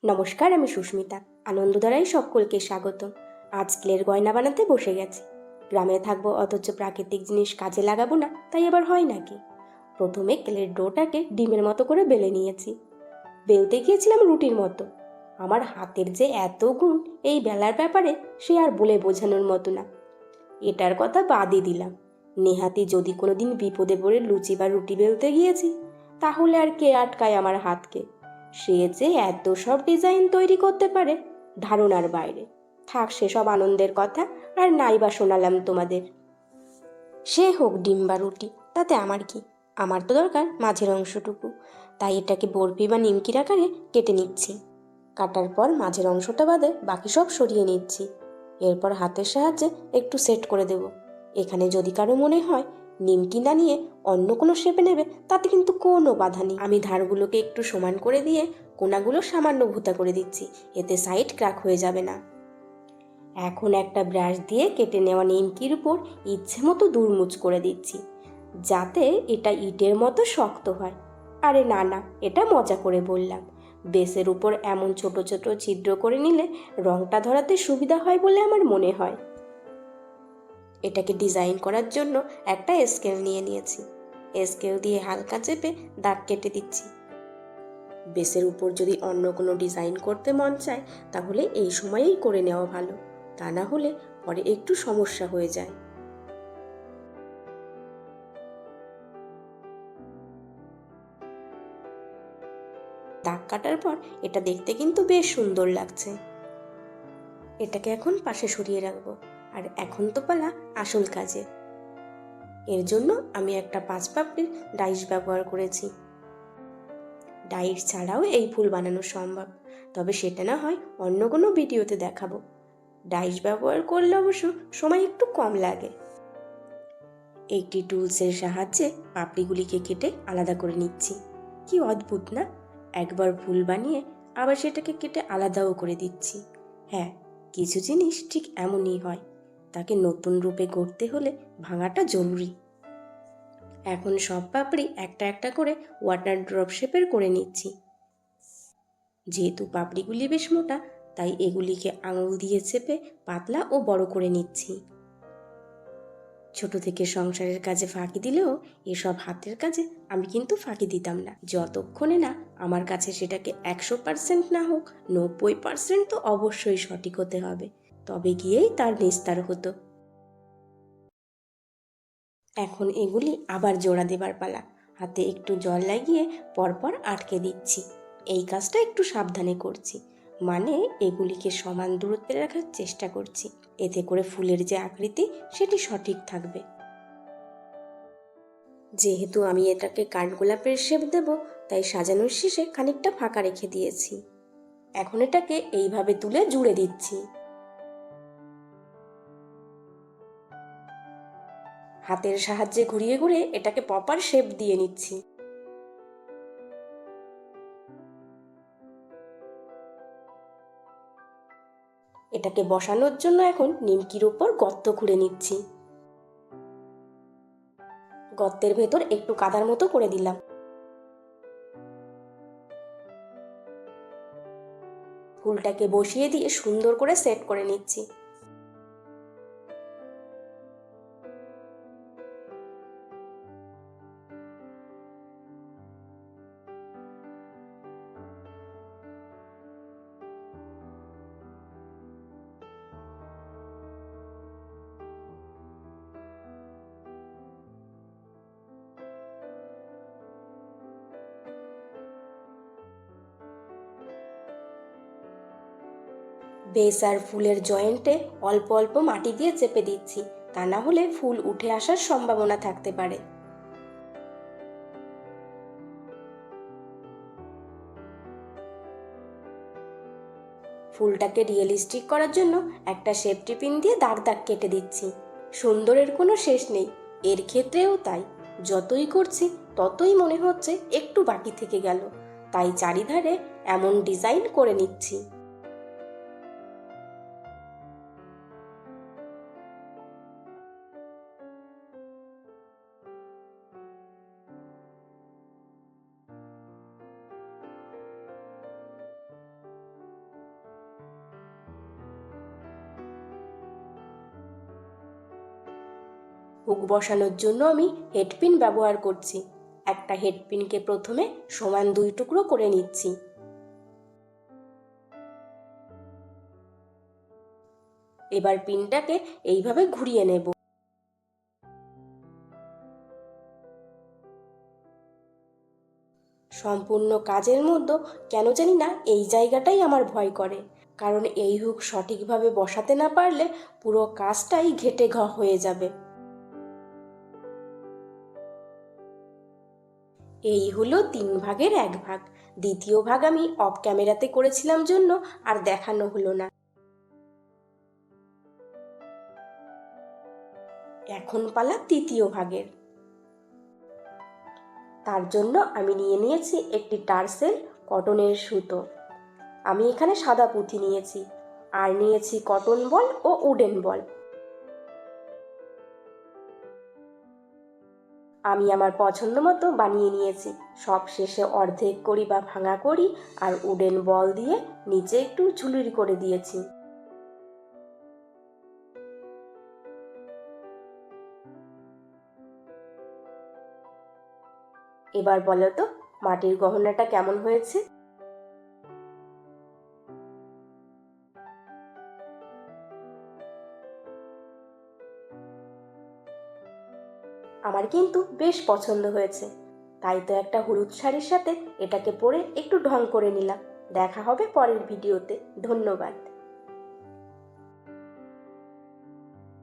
নমস্কার, আমি সুস্মিতা। আনন্দধারায় সকলকে স্বাগত। আজ ক্লের গয়না বানাতে বসে গেছি। গ্রামে থাকবো অথচ প্রাকৃতিক জিনিস কাজে লাগাবো না, তাই আবার হয় নাকি? প্রথমে ক্লের ডোটাকে ডিমের মতো করে বেলে নিয়েছি। বেলতে গিয়েছিলাম রুটির মতো। আমার হাতের যে এত গুণ এই বেলার ব্যাপারে, সে আর বলে বোঝানোর মতো না। এটার কথা বাদই দিলাম। নেহাতি যদি কোনোদিন বিপদে পড়ে লুচি বা রুটি বেলতে গিয়েছি, তাহলে আর কে আটকায় আমার হাতকে? সে যে এত সব ডিজাইন তৈরি করতে পারে, ধারণার বাইরে। থাক সেসব আনন্দের কথা, আর নাই বা শোনালাম তোমাদের। সে হোক ডিম বা রুটি, তাতে আমার কি? আমার তো দরকার মাঝের অংশটুকু। তাই এটাকে বরফি বা নিমকির আকারে কেটে নিচ্ছি। কাটার পর মাঝের অংশটা বাদে বাকি সব সরিয়ে নিচ্ছি। এরপর হাতের সাহায্যে একটু সেট করে দেব। এখানে যদি কারো মনে হয় নিমকি না নিয়ে অন্য কোনো শেপে নেবে, তাতে কিন্তু কোনো বাধা নেই। আমি ধারগুলোকে একটু সমান করে দিয়ে কোনাগুলো সামান্য ভুতা করে দিচ্ছি, এতে সাইড ক্র্যাক হয়ে যাবে না। এখন একটা ব্রাশ দিয়ে কেটে নেওয়া নিমকির উপর ইচ্ছে মতো দুরমুচ করে দিচ্ছি, যাতে এটা ইটের মতো শক্ত হয়। আরে না না, এটা মজা করে বললাম। বেসের উপর এমন ছোট ছোট ছিদ্র করে নিলে রংটা ধরাতে সুবিধা হয় বলে আমার মনে হয়। এটাকে ডিজাইন করার জন্য একটা স্কেল নিয়ে নিয়েছি। স্কেল দিয়ে হালকা চেপে দাগ কেটে দিচ্ছি। বেসের উপর যদি অন্য কোনো ডিজাইন করতে মন চায়, তাহলে এই সময়েই করে নেওয়া ভালো। তা না হলে পরে একটু সমস্যা হয়ে যায়। দাগ কাটার পর এটা দেখতে কিন্তু বেশ সুন্দর লাগছে। এটাকে এখন পাশে সরিয়ে রাখবো। আর এখন তো পালা আসল কাজে। এর জন্য আমি একটা 5 পাপড়ির ডাইস ব্যবহার করেছি। ডাইস ছাড়াও এই ফুল বানানো সম্ভব, তবে সেটা না হয় অন্য কোনো ভিডিওতে দেখাবো। ডাইস ব্যবহার করলে অবশ্য সময় একটু কম লাগে। একটি টুলসের সাহায্যে পাপড়িগুলিকে কেটে আলাদা করে নিচ্ছি। কি অদ্ভুত না? একবার ফুল বানিয়ে আবার সেটাকে কেটে আলাদাও করে দিচ্ছি। হ্যাঁ, কিছু জিনিস ঠিক এমনই হয়। তাকে নতুন রূপে গড়তে হলে ভাঙাটা জরুরি। এখন সব পাপড়ি একটা একটা করে ওয়াটার ড্রপ শেপের করে নিচ্ছি। যেহেতু পাপড়িগুলি বেশ মোটা, তাই এগুলিকে আঙুল দিয়ে চেপে পাতলা ও বড় করে নিচ্ছি। ছোট থেকে সংসারের কাজে ফাঁকি দিলেও এসব হাতের কাজে আমি কিন্তু ফাঁকি দিতাম না, যতক্ষণে না আমার কাছে সেটাকে 100% না হোক 90% তো অবশ্যই সঠিক হতে হবে, তবে গিয়েই তার নিস্তার হতো। এখন এগুলি আবার জোড়া দেবার পালা। হাতে একটু জল লাগিয়ে পরপর আটকে দিচ্ছি। এই কাজটা একটু সাবধানে করছি, মানে এগুলিকে সমান দূরত্বে রাখার চেষ্টা করছি। এতে করে ফুলের যে আকৃতি সেটি সঠিক থাকবে। যেহেতু আমি এটাকে কাঠগোলাপের শেপ দেব, তাই সাজানোর শেষে খানিকটা ফাঁকা রেখে দিয়েছি। এখন এটাকে এইভাবে তুলে জুড়ে দিচ্ছি। হাতের সাহায্যে ঘুরিয়ে ঘুরিয়ে এটাকে প্রপার শেপ দিয়ে নিচ্ছি। এটাকে বসানোর জন্য এখন নিমকির উপর গর্ত খুঁড়ে নিচ্ছি। গর্তের ভেতর একটু কাদার মতো করে দিলাম। ফুলটাকে বসিয়ে দিয়ে সুন্দর করে সেট করে নিচ্ছি। বেস আর ফুলের জয়েন্টে অল্প অল্প মাটি দিয়ে চেপে দিচ্ছি, তা না হলে ফুল উঠে আসার সম্ভাবনা থাকতে পারে। ফুলটাকে রিয়েলিস্টিক করার জন্য একটা সেফটি পিন দিয়ে দাগ দাগ কেটে দিচ্ছি। সুন্দরের কোনো শেষ নেই, এর ক্ষেত্রেও তাই। যতই করছি ততই মনে হচ্ছে একটু বাকি থেকে গেল, তাই চারিধারে এমন ডিজাইন করে নিচ্ছি। হুক বসানোর জন্য আমি হেডপিন ব্যবহার করছি। একটা হেডপিনকে প্রথমে সমান 2 টুকরো করে নিচ্ছি। এবার পিনটাকে এইভাবে ঘুরিয়ে নেব। সম্পূর্ণ কাজের মধ্যে কেন জানি না এই জায়গাটাই আমার ভয় করে, কারণ এই হুক সঠিকভাবে বসাতে না পারলে পুরো কাজটাই ঘেটে ঘ হয়ে যাবে। এই হলো 3 ভাগের 1 ভাগ। দ্বিতীয় ভাগ আমি অফ ক্যামেরাতে করেছিলাম জন্য আর দেখানো হলো না। এখন পালা তৃতীয় ভাগের। তার জন্য আমি নিয়ে নিয়েছি একটি টার্সেল কটনের সুতো। আমি এখানে সাদা পুঁথি নিয়েছি, আর নিয়েছি কটন বল ও উডেন বল। আমি আমার পছন্দ মতো বানিয়ে নিয়েছি। সব শেষে অর্ধেক করি বা ভাঙা করি আর উডেন বল দিয়ে নিচে একটু ঝুলুরি করে দিয়েছি। এবার বলো তো মাটির গহনাটা কেমন হয়েছে? আমার কিন্তু বেশ পছন্দ হয়েছে, তাই তো একটা হলুদ শাড়ির সাথে এটাকে পরে একটু ঢং করে নিলাম। দেখা হবে পরের ভিডিওতে। ধন্যবাদ।